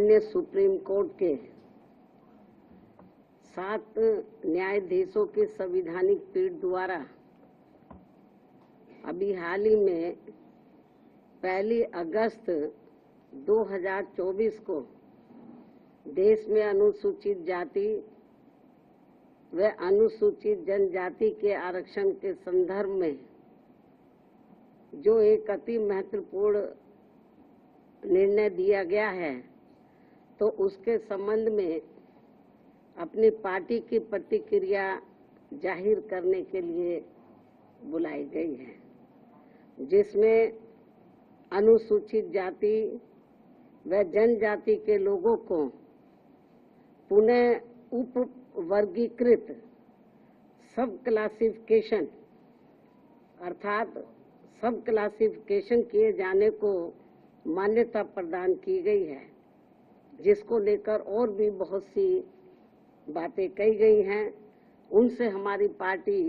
माननीय supreme court के 7 न्यायाधीशों की संवैधानिक पीठ द्वारा अभी हाल ही में 1 अगस्त 2024 को देश में अनुसूचित जाति व अनुसूचित जनजाति के आरक्षण के संदर्भ में जो एक अति महत्वपूर्ण निर्णय दिया गया है, तो उसके संबंध में अपनी पार्टी की प्रतिक्रिया जाहिर करने के लिए बुलाई गई है, जिसमें अनुसूचित जाति व जनजाति के लोगों को पुनः उप वर्गीकृत सब क्लासिफिकेशन अर्थात सब क्लासिफिकेशन किए जाने को मान्यता प्रदान की गई है, जिसको लेकर और भी बहुत सी बातें कही गई हैं। उनसे हमारी पार्टी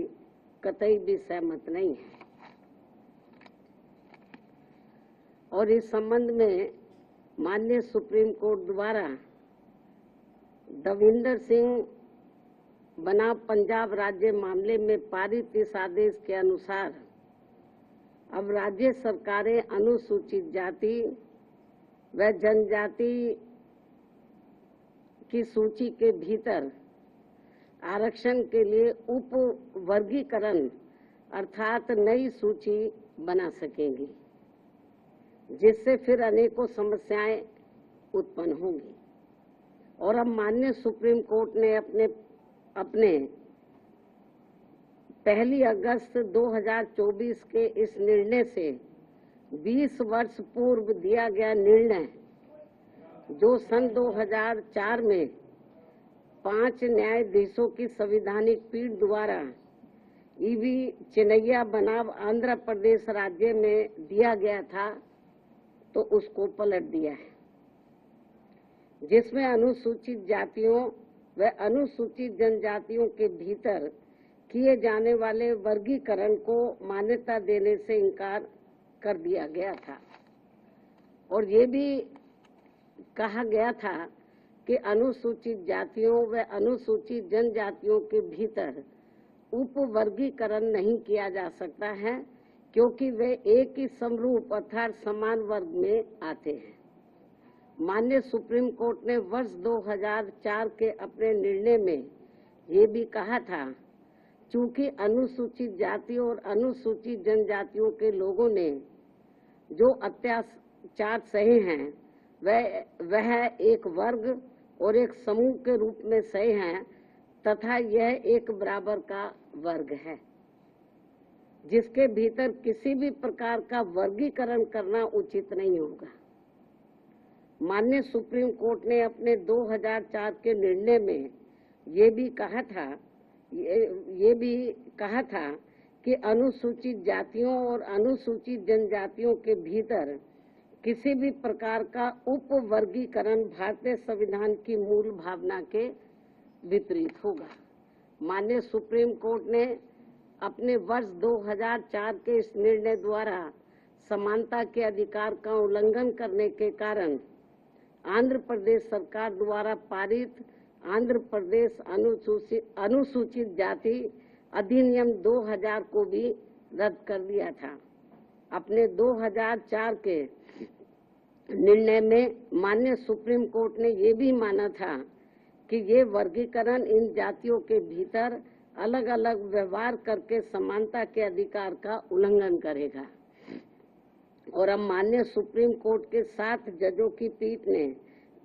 कतई भी सहमत नहीं है और इस संबंध में माननीय सुप्रीम कोर्ट द्वारा दविंदर सिंह बनाम पंजाब राज्य मामले में पारित इस आदेश के अनुसार अब राज्य सरकारें अनुसूचित जाति व जनजाति की सूची के भीतर आरक्षण के लिए उप वर्गीकरण अर्थात नई सूची बना सकेंगी, जिससे फिर अनेकों समस्याएं उत्पन्न होंगी। और अब माननीय सुप्रीम कोर्ट ने अपने 1 अगस्त 2024 के इस निर्णय से 20 वर्ष पूर्व दिया गया निर्णय, जो सन 2004 में 5 न्यायाधीशों की संवैधानिक पीठ द्वारा ईवी चिनैया बनाम आंध्र प्रदेश राज्य में दिया गया था, तो उसको पलट दिया है, जिसमें अनुसूचित जातियों व अनुसूचित जनजातियों के भीतर किए जाने वाले वर्गीकरण को मान्यता देने से इनकार कर दिया गया था। और ये भी कहा गया था कि अनुसूचित जातियों व अनुसूचित जनजातियों के भीतर उप वर्गीकरण नहीं किया जा सकता है, क्योंकि वे एक ही समरूप अर्थात समान वर्ग में आते हैं। माननीय सुप्रीम कोर्ट ने वर्ष 2004 के अपने निर्णय में ये भी कहा था, चूंकि अनुसूचित जाति और अनुसूचित जनजातियों के लोगों ने जो अत्याचार सहे हैं वह एक वर्ग और एक समूह के रूप में सहे हैं, तथा यह एक बराबर का वर्ग है, जिसके भीतर किसी भी प्रकार का वर्गीकरण करना उचित नहीं होगा। माननीय सुप्रीम कोर्ट ने अपने 2004 के निर्णय में ये भी कहा था कि अनुसूचित जातियों और अनुसूचित जनजातियों के भीतर किसी भी प्रकार का उप वर्गीकरण भारतीय संविधान की मूल भावना के विपरीत होगा। माननीय सुप्रीम कोर्ट ने अपने वर्ष 2004 के इस निर्णय द्वारा समानता के अधिकार का उल्लंघन करने के कारण आंध्र प्रदेश सरकार द्वारा पारित आंध्र प्रदेश अनुसूचित जाति अधिनियम 2000 को भी रद्द कर दिया था। अपने 2004 के निर्णय में माननीय सुप्रीम कोर्ट ने ये भी माना था कि ये वर्गीकरण इन जातियों के भीतर अलग अलग व्यवहार करके समानता के अधिकार का उल्लंघन करेगा। और अब माननीय सुप्रीम कोर्ट के 7 जजों की पीठ ने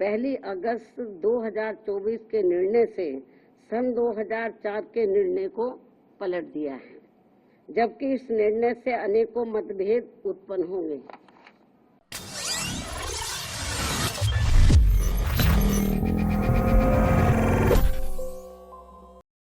1 अगस्त 2024 के निर्णय से सन 2004 के निर्णय को पलट दिया है, जबकि इस निर्णय से अनेकों मतभेद उत्पन्न होंगे।